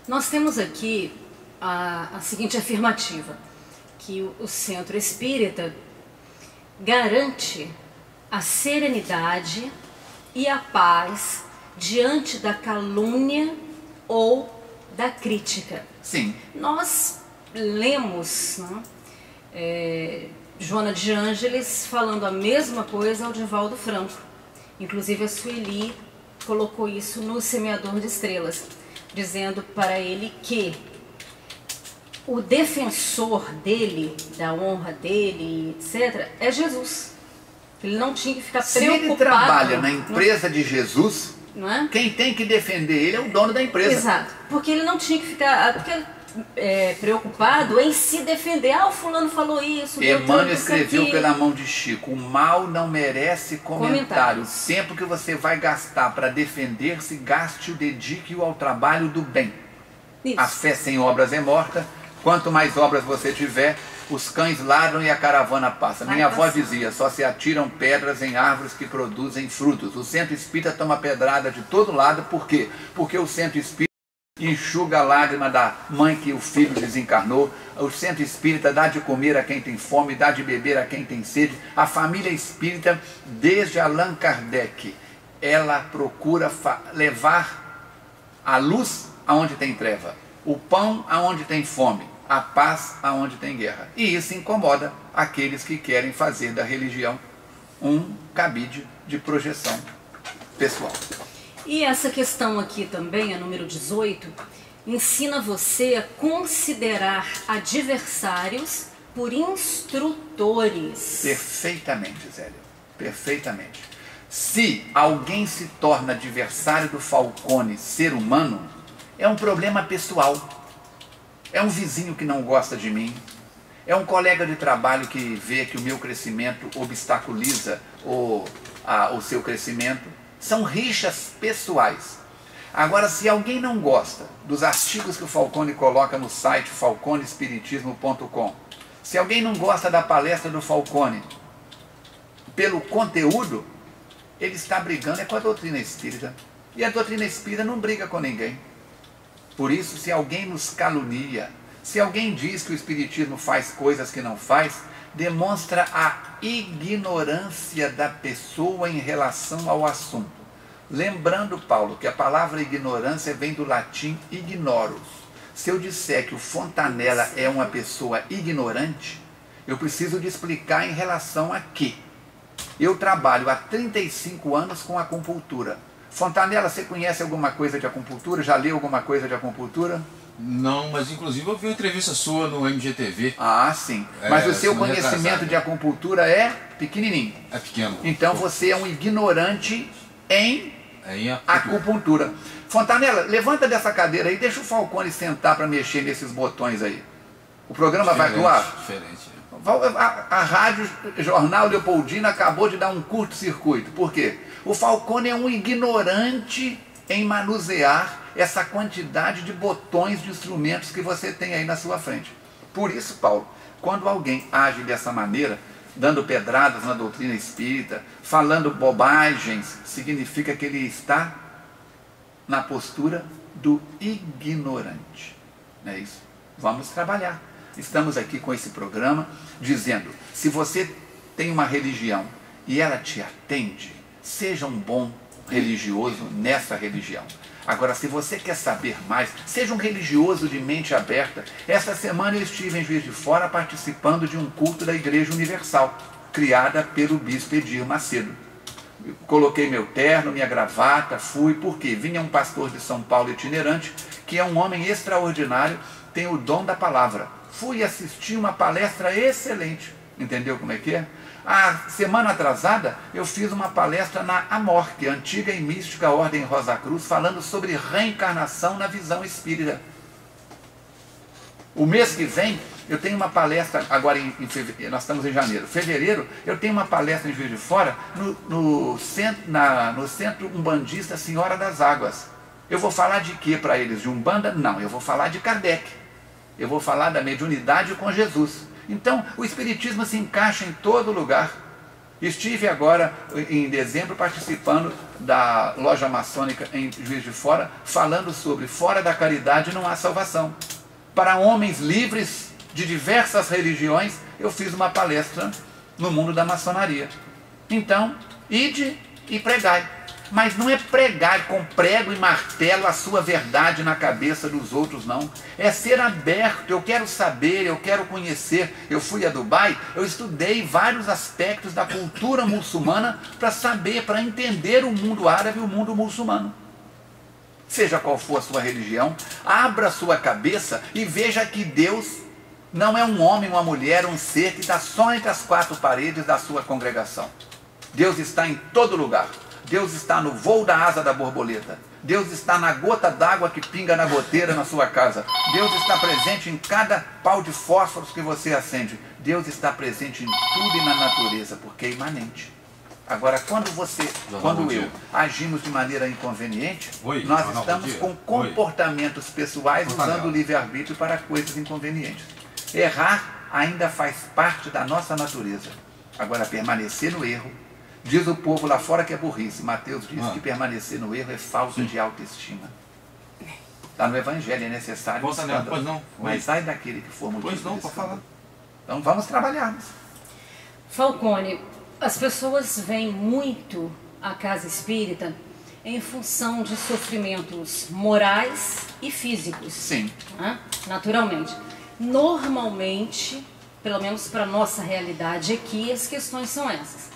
Nós temos aqui a seguinte afirmativa, que o Centro Espírita garante a serenidade e a paz diante da calúnia ou da crítica. Sim. Nós lemos, né, Joana de Ângeles falando a mesma coisa ao Divaldo Franco. Inclusive a Sueli colocou isso no Semeador de Estrelas, dizendo para ele que o defensor dele, da honra dele, etc., é Jesus. Ele não tinha que ficar preocupado. Se ele trabalha na empresa de Jesus, não é? Quem tem que defender ele é o dono da empresa. Exato. Porque ele não tinha que ficar preocupado em se defender. Ah, o fulano falou isso. Emmanuel escreveu pela mão de Chico: o mal não merece comentário. O tempo que você vai gastar para defender-se, gaste-o, dedique-o ao trabalho do bem. Isso. A fé sem obras é morta. Quanto mais obras você tiver, os cães ladram e a caravana passa. Minha avó dizia: só se atiram pedras em árvores que produzem frutos. O Centro Espírita toma pedrada de todo lado. Por quê? Porque o Centro Espírita enxuga a lágrima da mãe que o filho desencarnou. O Centro Espírita dá de comer a quem tem fome, dá de beber a quem tem sede. A família espírita, desde Allan Kardec, ela procura levar a luz aonde tem treva, o pão aonde tem fome, a paz aonde tem guerra. E isso incomoda aqueles que querem fazer da religião um cabide de projeção pessoal. E essa questão aqui também, a número 18, ensina você a considerar adversários por instrutores. Perfeitamente, Zélio, perfeitamente. Se alguém se torna adversário do Falcone, ser humano, é um problema pessoal. É um vizinho que não gosta de mim, é um colega de trabalho que vê que o meu crescimento obstaculiza o seu crescimento. São rixas pessoais. Agora, se alguém não gosta dos artigos que o Falcone coloca no site falconespiritismo.com, se alguém não gosta da palestra do Falcone pelo conteúdo, ele está brigando com a doutrina espírita. E a doutrina espírita não briga com ninguém. Por isso, se alguém nos calunia, se alguém diz que o espiritismo faz coisas que não faz, demonstra a ignorância da pessoa em relação ao assunto. Lembrando, Paulo, que a palavra ignorância vem do latim ignoros. Se eu disser que o Fontanella é uma pessoa ignorante, eu preciso de explicar em relação a quê? Eu trabalho há 35 anos com acupuntura. Fontanella, você conhece alguma coisa de acupuntura? Já leu alguma coisa de acupuntura? Não, mas inclusive eu vi uma entrevista sua no MGTV. Ah, sim. Mas o seu conhecimento de acupuntura é pequenininho. É pequeno. Então você é um ignorante em acupuntura. Fontanella, levanta dessa cadeira aí, deixa o Falcone sentar para mexer nesses botões aí. O programa vai pro ar? Diferente. A Rádio Jornal Leopoldina acabou de dar um curto-circuito. Por quê? O Falcone é um ignorante em manusear essa quantidade de botões de instrumentos que você tem aí na sua frente. Por isso, Paulo, quando alguém age dessa maneira, dando pedradas na doutrina espírita, falando bobagens, significa que ele está na postura do ignorante. Não é isso? Vamos trabalhar. Estamos aqui com esse programa dizendo: se você tem uma religião e ela te atende, seja um bom religioso nessa religião. Agora, se você quer saber mais, seja um religioso de mente aberta. Esta semana eu estive em Juiz de Fora participando de um culto da Igreja Universal, criada pelo Bispo Edir Macedo. Eu coloquei meu terno, minha gravata, fui, porque vinha um pastor de São Paulo itinerante, que é um homem extraordinário, tem o dom da palavra. Fui assistir uma palestra excelente. Entendeu como é que é? A semana atrasada eu fiz uma palestra na AMORC, Antiga e Mística Ordem Rosa Cruz, falando sobre reencarnação na visão espírita. O mês que vem eu tenho uma palestra, agora em fevereiro, nós estamos em janeiro. Fevereiro eu tenho uma palestra em Juiz de Fora no Centro Umbandista Senhora das Águas. Eu vou falar de quê para eles? De Umbanda? Não, eu vou falar de Kardec. Eu vou falar da mediunidade com Jesus. Então, o Espiritismo se encaixa em todo lugar. Estive agora, em dezembro, participando da loja maçônica em Juiz de Fora, falando sobre fora da caridade não há salvação. Para homens livres de diversas religiões, eu fiz uma palestra no mundo da maçonaria. Então, ide e pregai. Mas não é pregar com prego e martelo a sua verdade na cabeça dos outros, não. É ser aberto. Eu quero saber, eu quero conhecer. Eu fui a Dubai, eu estudei vários aspectos da cultura muçulmana para saber, para entender o mundo árabe e o mundo muçulmano. Seja qual for a sua religião, abra a sua cabeça e veja que Deus não é um homem, uma mulher, um ser que está só entre as quatro paredes da sua congregação. Deus está em todo lugar. Deus está no voo da asa da borboleta. Deus está na gota d'água que pinga na goteira na sua casa. Deus está presente em cada pau de fósforos que você acende. Deus está presente em tudo e na natureza, porque é imanente. Agora, quando eu agimos de maneira inconveniente, nós estamos com comportamentos pessoais usando o livre-arbítrio para coisas inconvenientes. Errar ainda faz parte da nossa natureza. Agora, permanecer no erro, diz o povo lá fora que é burrice. Mateus diz que permanecer no erro é falta de autoestima. Está no Evangelho, é necessário escândalo. Mas ai daquele que for motivo de escândalo. Então vamos trabalhar. Falcone, as pessoas vêm muito à casa espírita em função de sofrimentos morais e físicos. Sim. Né? Naturalmente. Normalmente, pelo menos para a nossa realidade aqui, as questões são essas.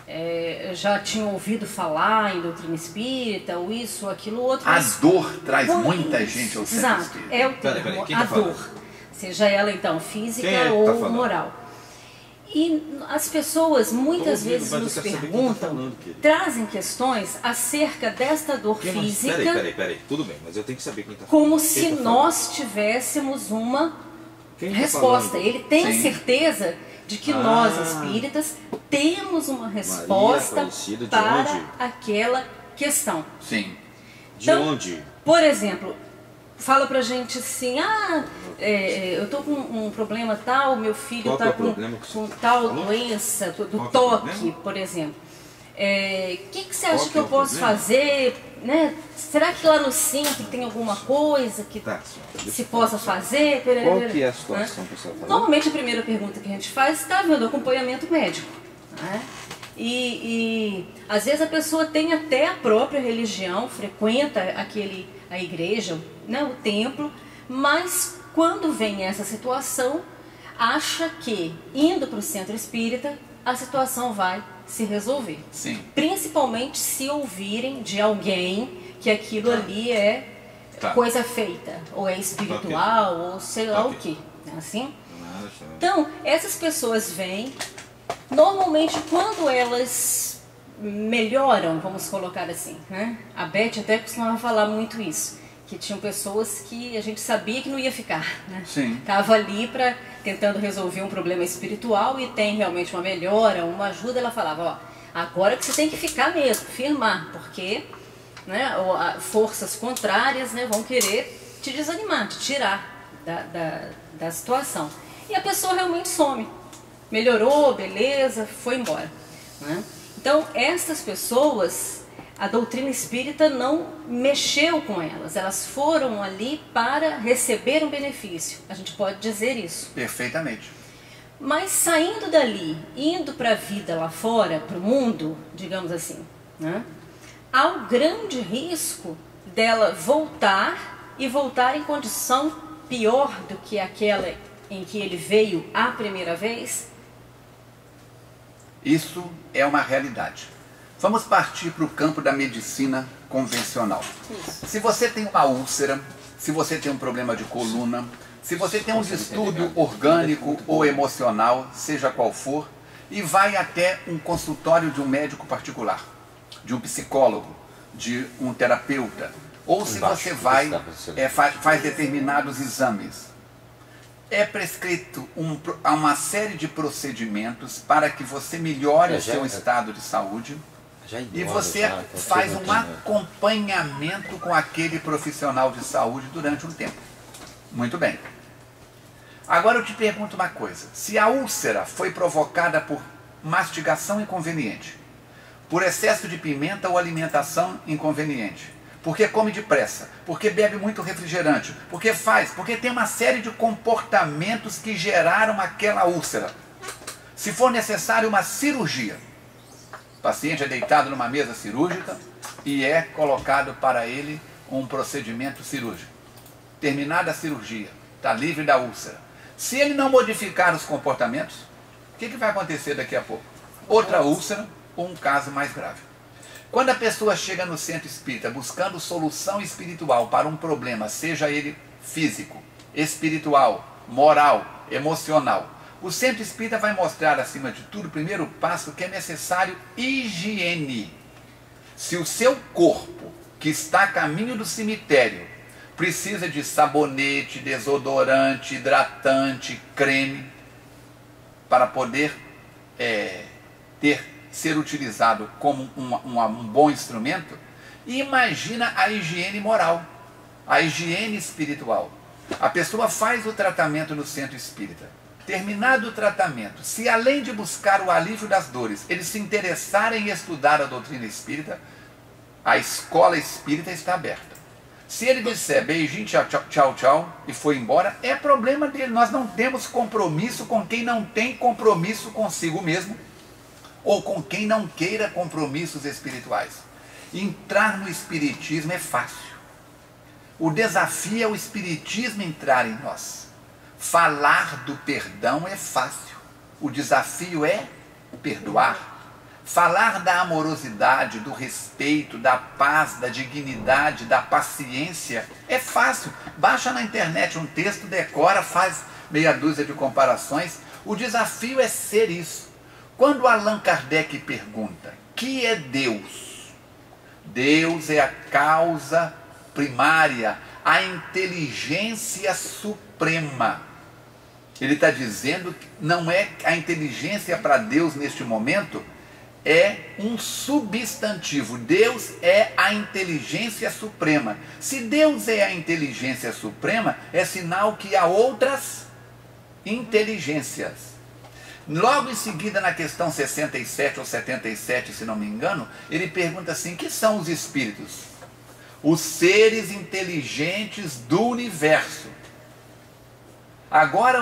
Eu já tinha ouvido falar em doutrina espírita, ou isso, ou aquilo, outro. A dor traz muita gente ao centro exato, espírita. é o termo, a dor. Seja ela, então, física ou moral. E as pessoas muitas vezes nos perguntam, trazem questões acerca desta dor física. Peraí, tudo bem, mas eu tenho que saber quem está falando. Como se nós tivéssemos uma resposta. Ele tem certeza de que nós, espíritas, temos uma resposta para aquela questão. Sim. De onde? Por exemplo, fala pra gente assim, eu tô com um problema tal, meu filho está com tal doença, do toque, por exemplo. Que você acha que eu posso fazer? Né? Será que lá no centro tem alguma coisa que se possa fazer? Qual que é a situação que você está falando? Normalmente a primeira pergunta que a gente faz está havendo acompanhamento médico. Né? E às vezes a pessoa tem até a própria religião, frequenta a igreja, né, o templo, mas quando vem essa situação, acha que indo para o centro espírita a situação vai se resolver. Sim. Principalmente se ouvirem de alguém que aquilo ali é coisa feita, ou é espiritual, ou sei lá o que. Não é assim? Então, essas pessoas vêm, normalmente quando elas melhoram, vamos colocar assim, né? A Beth até costumava falar muito isso, que tinham pessoas que a gente sabia que não ia ficar, né? Sim. Tava ali tentando resolver um problema espiritual e tem realmente uma melhora, uma ajuda, ela falava, agora que você tem que ficar mesmo, firmar, porque né, forças contrárias, né, vão querer te desanimar, te tirar da situação. E a pessoa realmente some. Melhorou, beleza, foi embora. Né? Então, essas pessoas, a doutrina espírita não mexeu com elas. Elas foram ali para receber um benefício. A gente pode dizer isso. Perfeitamente. Mas saindo dali, indo para a vida lá fora, para o mundo, digamos assim, né? Há um grande risco dela voltar e voltar em condição pior do que aquela em que ele veio a primeira vez? Isso é uma realidade. Vamos partir para o campo da medicina convencional. Isso. Se você tem uma úlcera, se você tem um problema de coluna, se você tem um distúrbio orgânico ou emocional, seja qual for, e vai até um consultório de um médico particular, de um psicólogo, de um terapeuta, ou se você vai, faz determinados exames, é prescrito uma série de procedimentos para que você melhore o seu estado de saúde e você faz um acompanhamento com aquele profissional de saúde durante um tempo. Muito bem. Agora eu te pergunto uma coisa. Se a úlcera foi provocada por mastigação inconveniente, por excesso de pimenta ou alimentação inconveniente, porque come depressa, porque bebe muito refrigerante, porque tem uma série de comportamentos que geraram aquela úlcera. Se for necessário uma cirurgia, o paciente é deitado numa mesa cirúrgica e é colocado para ele um procedimento cirúrgico. Terminada a cirurgia, está livre da úlcera. Se ele não modificar os comportamentos, o que vai acontecer daqui a pouco? Outra úlcera ou um caso mais grave. Quando a pessoa chega no centro espírita buscando solução espiritual para um problema, seja ele físico, espiritual, moral, emocional, o centro espírita vai mostrar, acima de tudo, o primeiro passo, que é necessário higiene. Se o seu corpo, que está a caminho do cemitério, precisa de sabonete, desodorante, hidratante, creme, para poder ser utilizado como um bom instrumento, imagina a higiene moral, a higiene espiritual. A pessoa faz o tratamento no centro espírita. Terminado o tratamento, se além de buscar o alívio das dores, eles se interessarem em estudar a doutrina espírita, a escola espírita está aberta. Se ele disser beijinho, tchau, tchau, tchau, tchau, e foi embora, é problema dele. Nós não temos compromisso com quem não tem compromisso consigo mesmo, ou com quem não queira compromissos espirituais. Entrar no espiritismo é fácil. O desafio é o espiritismo entrar em nós. Falar do perdão é fácil. O desafio é perdoar. Falar da amorosidade, do respeito, da paz, da dignidade, da paciência é fácil. Baixa na internet um texto, decora, faz meia dúzia de comparações. O desafio é ser isso. Quando Allan Kardec pergunta: que é Deus? Deus é a causa primária, a inteligência suprema. Ele está dizendo que não é a inteligência para Deus neste momento, é um substantivo. Deus é a inteligência suprema. Se Deus é a inteligência suprema, é sinal que há outras inteligências. Logo em seguida, na questão 67 ou 77, se não me engano, ele pergunta assim: que são os espíritos? Os seres inteligentes do universo. Agora,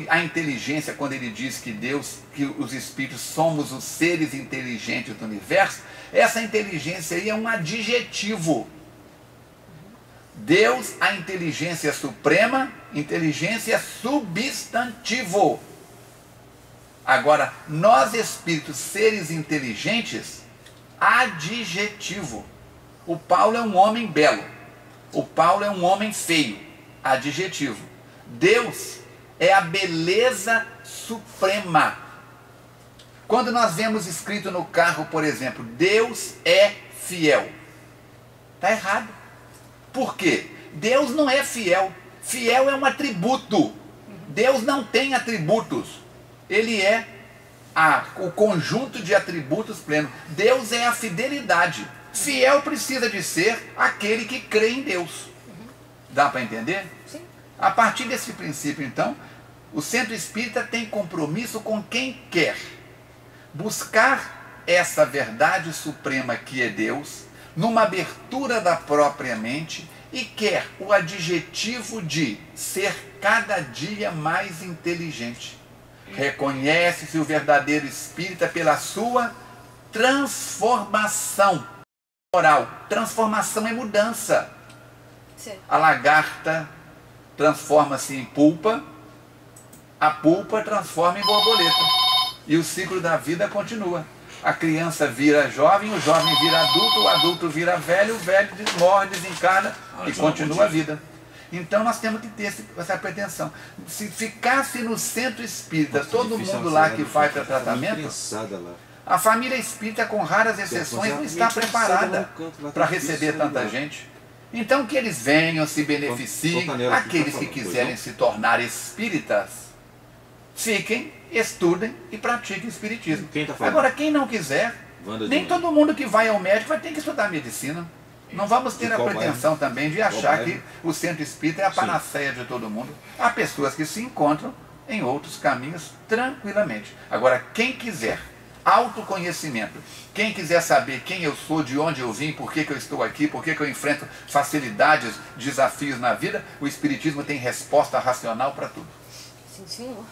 a inteligência, quando ele diz que Deus, que os espíritos somos os seres inteligentes do universo, essa inteligência aí é um adjetivo. Deus, a inteligência suprema, inteligência substantivo. Agora, nós espíritos, seres inteligentes, adjetivo. O Paulo é um homem belo. O Paulo é um homem feio. Adjetivo. Deus é a beleza suprema. Quando nós vemos escrito no carro, por exemplo, Deus é fiel, está errado. Por quê? Deus não é fiel. Fiel é um atributo. Deus não tem atributos. Ele é o conjunto de atributos pleno. Deus é a fidelidade. Fiel precisa de ser aquele que crê em Deus. Dá para entender? Sim. A partir desse princípio, então, o centro espírita tem compromisso com quem quer buscar essa verdade suprema que é Deus, numa abertura da própria mente, e quer o adjetivo de ser cada dia mais inteligente. Reconhece-se o verdadeiro espírita pela sua transformação moral. Transformação é mudança. Sim. A lagarta transforma-se em pulpa, a pulpa transforma em borboleta. E o ciclo da vida continua. A criança vira jovem, o jovem vira adulto, o adulto vira velho, o velho morre, desencarna e continua a vida. Então nós temos que ter essa pretensão. Se ficasse no centro espírita, todo mundo lá que vai para tratamento, a família espírita, com raras exceções, não está preparada para receber tanta gente. Então que eles venham, se beneficiem, aqueles que quiserem se tornar espíritas, fiquem, estudem e pratiquem espiritismo. Agora, quem não quiser, nem todo mundo que vai ao médico vai ter que estudar medicina. Não vamos ter a pretensão também de achar que o centro espírita é a panaceia de todo mundo. Há pessoas que se encontram em outros caminhos tranquilamente. Agora, quem quiser autoconhecimento. Quem quiser saber quem eu sou, de onde eu vim, por que eu estou aqui, por que eu enfrento facilidades, desafios na vida, o Espiritismo tem resposta racional para tudo. Sim, senhor.